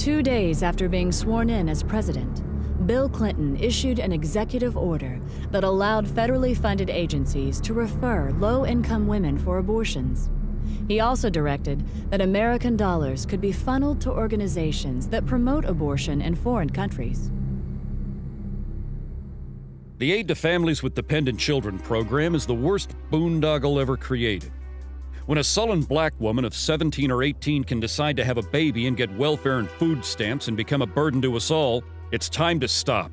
2 days after being sworn in as president, Bill Clinton issued an executive order that allowed federally funded agencies to refer low-income women for abortions. He also directed that American dollars could be funneled to organizations that promote abortion in foreign countries. The Aid to Families with Dependent Children program is the worst boondoggle ever created. When a sullen black woman of 17 or 18 can decide to have a baby and get welfare and food stamps and become a burden to us all, it's time to stop.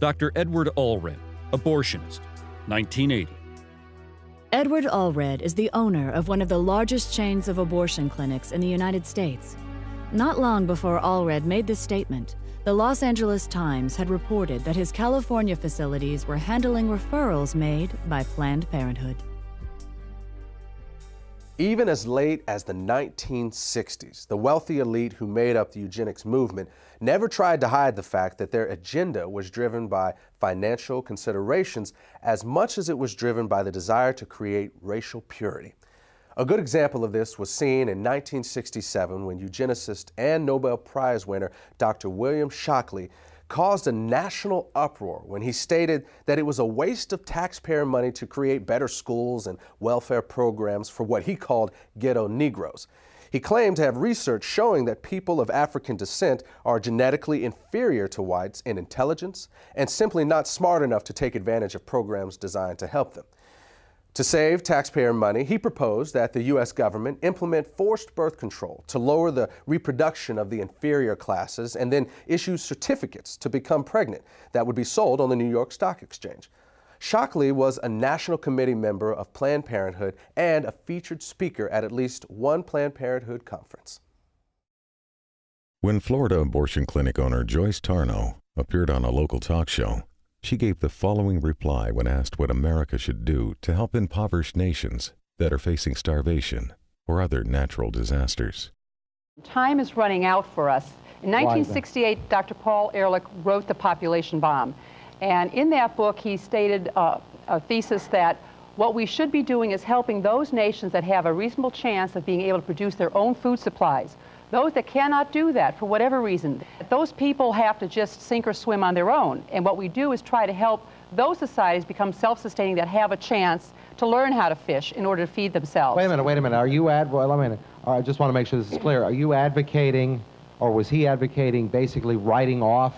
Dr. Edward Allred, abortionist, 1980. Edward Allred is the owner of one of the largest chains of abortion clinics in the United States. Not long before Allred made this statement, the Los Angeles Times had reported that his California facilities were handling referrals made by Planned Parenthood. Even as late as the 1960s, the wealthy elite who made up the eugenics movement never tried to hide the fact that their agenda was driven by financial considerations as much as it was driven by the desire to create racial purity. A good example of this was seen in 1967 when eugenicist and Nobel Prize winner Dr. William Shockley caused a national uproar when he stated that it was a waste of taxpayer money to create better schools and welfare programs for what he called ghetto Negroes. He claimed to have research showing that people of African descent are genetically inferior to whites in intelligence and simply not smart enough to take advantage of programs designed to help them. To save taxpayer money, he proposed that the U.S. government implement forced birth control to lower the reproduction of the inferior classes and then issue certificates to become pregnant that would be sold on the New York Stock Exchange. Shockley was a National Committee member of Planned Parenthood and a featured speaker at least one Planned Parenthood conference. When Florida abortion clinic owner Joyce Tarnow appeared on a local talk show, she gave the following reply when asked what America should do to help impoverished nations that are facing starvation or other natural disasters. Time is running out for us. In 1968, Dr. Paul Ehrlich wrote The Population Bomb. And in that book, he stated a thesis that what we should be doing is helping those nations that have a reasonable chance of being able to produce their own food supplies. Those that cannot do that for whatever reason, those people have to just sink or swim on their own. And what we do is try to help those societies become self-sustaining that have a chance to learn how to fish in order to feed themselves. Wait a minute. Are you I just want to make sure this is clear. Are you advocating, or was he advocating, basically writing off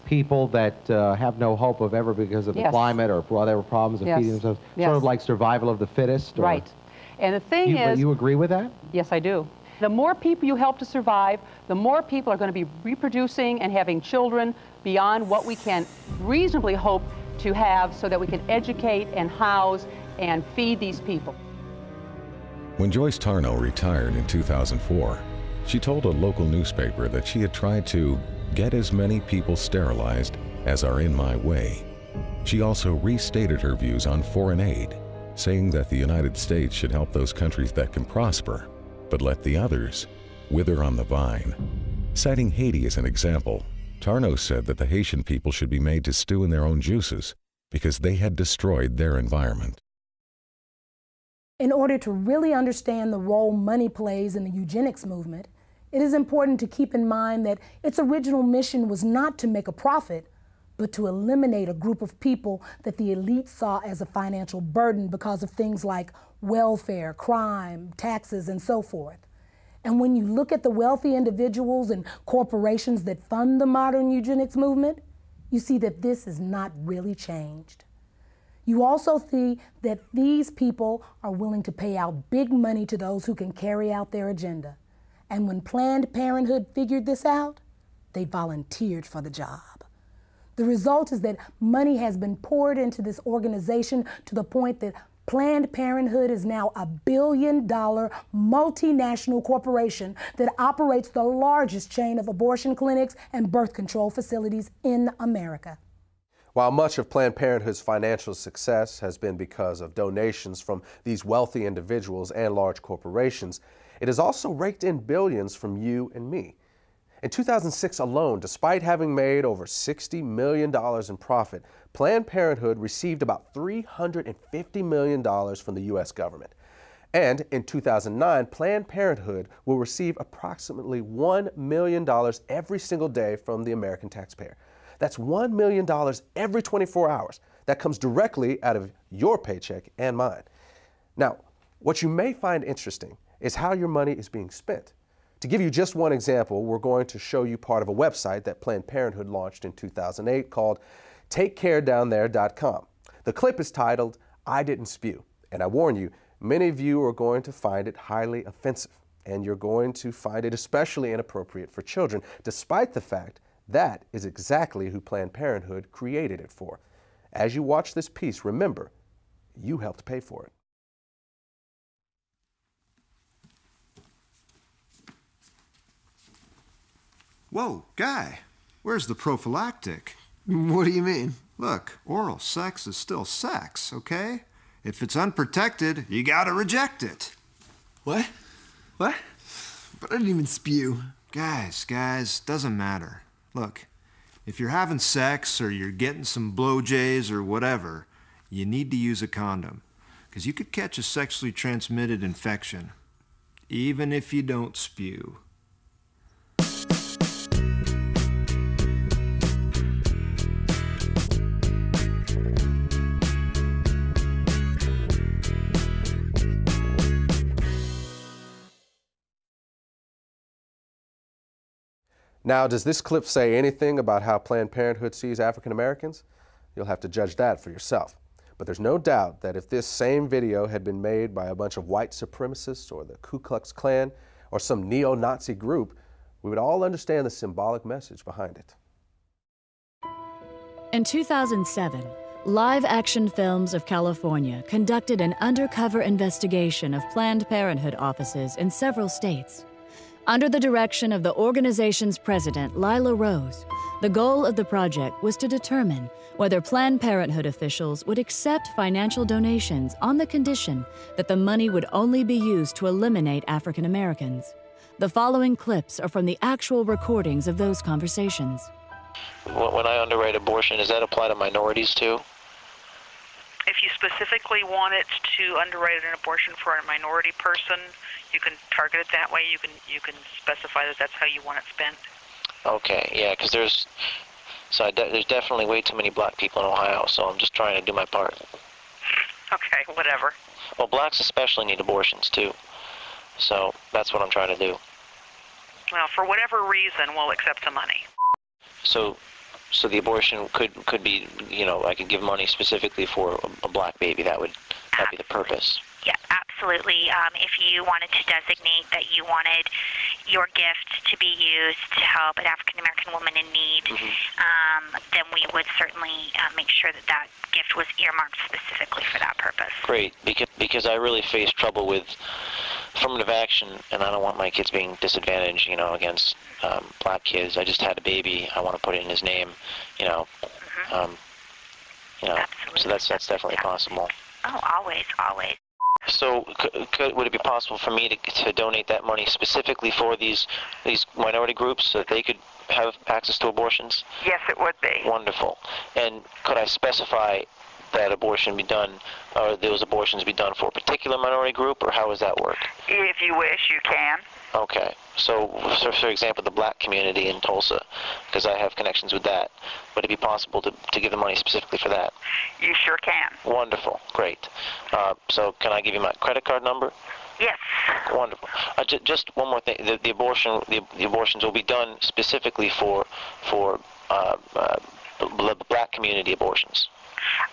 people that have no hope of ever because of the climate or whatever problems of feeding themselves? Sort of like survival of the fittest? Or... Right. And the thing is... You agree with that? Yes, I do. The more people you help to survive, the more people are going to be reproducing and having children beyond what we can reasonably hope to have so that we can educate and house and feed these people. When Joyce Tarnow retired in 2004, she told a local newspaper that she had tried to get as many people sterilized as are in my way. She also restated her views on foreign aid, saying that the United States should help those countries that can prosper, but let the others wither on the vine. Citing Haiti as an example, Tarnow said that the Haitian people should be made to stew in their own juices because they had destroyed their environment. In order to really understand the role money plays in the eugenics movement, it is important to keep in mind that its original mission was not to make a profit, but to eliminate a group of people that the elite saw as a financial burden because of things like welfare, crime, taxes, and so forth. And when you look at the wealthy individuals and corporations that fund the modern eugenics movement, you see that this is not really changed. You also see that these people are willing to pay out big money to those who can carry out their agenda. And when Planned Parenthood figured this out, they volunteered for the job. The result is that money has been poured into this organization to the point that Planned Parenthood is now a billion-dollar multinational corporation that operates the largest chain of abortion clinics and birth control facilities in America. While much of Planned Parenthood's financial success has been because of donations from these wealthy individuals and large corporations, it has also raked in billions from you and me. In 2006 alone, despite having made over $60 million in profit, Planned Parenthood received about $350 million from the U.S. government. And in 2009, Planned Parenthood will receive approximately $1 million every single day from the American taxpayer. That's $1 million every 24 hours. That comes directly out of your paycheck and mine. Now, what you may find interesting is how your money is being spent. To give you just one example, we're going to show you part of a website that Planned Parenthood launched in 2008 called TakeCareDownThere.com. The clip is titled, "I Didn't Spew," and I warn you, many of you are going to find it highly offensive, and you're going to find it especially inappropriate for children, despite the fact that is exactly who Planned Parenthood created it for. As you watch this piece, remember, you helped pay for it. Whoa, guy, where's the prophylactic? What do you mean? Look, oral sex is still sex, okay? If it's unprotected, you gotta reject it. What? What? But I didn't even spew. Guys, doesn't matter. Look, if you're having sex or you're getting some blowjays or whatever, you need to use a condom, because you could catch a sexually transmitted infection, even if you don't spew. Now, does this clip say anything about how Planned Parenthood sees African Americans? You'll have to judge that for yourself. But there's no doubt that if this same video had been made by a bunch of white supremacists or the Ku Klux Klan or some neo-Nazi group, we would all understand the symbolic message behind it. In 2007, Live Action Films of California conducted an undercover investigation of Planned Parenthood offices in several states. Under the direction of the organization's president, Lila Rose, the goal of the project was to determine whether Planned Parenthood officials would accept financial donations on the condition that the money would only be used to eliminate African Americans. The following clips are from the actual recordings of those conversations. When I underwrite abortion, does that apply to minorities too? If you specifically want it to underwrite an abortion for a minority person, you can target it that way. You can specify that that's how you want it spent. Okay, yeah, because there's definitely way too many black people in Ohio, so I'm just trying to do my part. Okay, whatever. Well, blacks especially need abortions too, so that's what I'm trying to do. Well, for whatever reason, we'll accept the money. So the abortion could be, you know, I could give money specifically for a black baby. That'd be the purpose. Yeah, absolutely. If you wanted to designate that you wanted your gift to be used to help an African American woman in need, then we would certainly make sure that that gift was earmarked specifically for that purpose. Great, because I really face trouble with affirmative action, and I don't want my kids being disadvantaged, you know, against black kids. I just had a baby. I want to put it in his name, you know. You know, absolutely. So that's definitely possible. Oh, always. So would it be possible for me to donate that money specifically for these minority groups so that they could have access to abortions? Yes, it would be. Wonderful. And could I specify that abortion be done, or those abortions be done for a particular minority group, or how does that work? If you wish, you can. Okay. So for example, the black community in Tulsa, because I have connections with that, would it be possible to give the money specifically for that? You sure can. Wonderful. Great. So can I give you my credit card number? Yes. Wonderful. Just one more thing. The abortions will be done specifically for the black community abortions.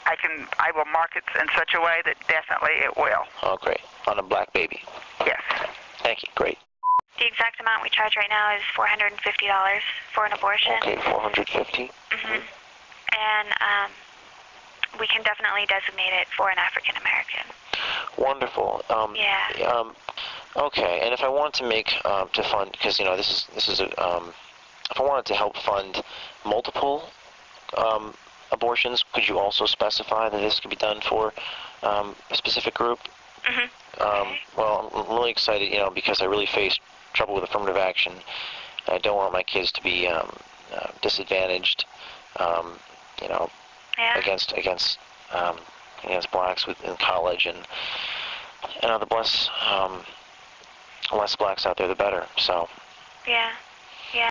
I will mark it in such a way that definitely it will. Oh, great. On a black baby. Yes. Thank you. Great. The exact amount we charge right now is $450 for an abortion. Okay, $450. And we can definitely designate it for an African American. Wonderful. Yeah. Okay, and if I want to make to fund, because you know this is a if I wanted to help fund multiple abortions, could you also specify that this could be done for a specific group? Well, I'm really excited, you know, because I really face trouble with affirmative action. I don't want my kids to be disadvantaged, you know, against blacks in college, and the less blacks out there, the better. So. Yeah.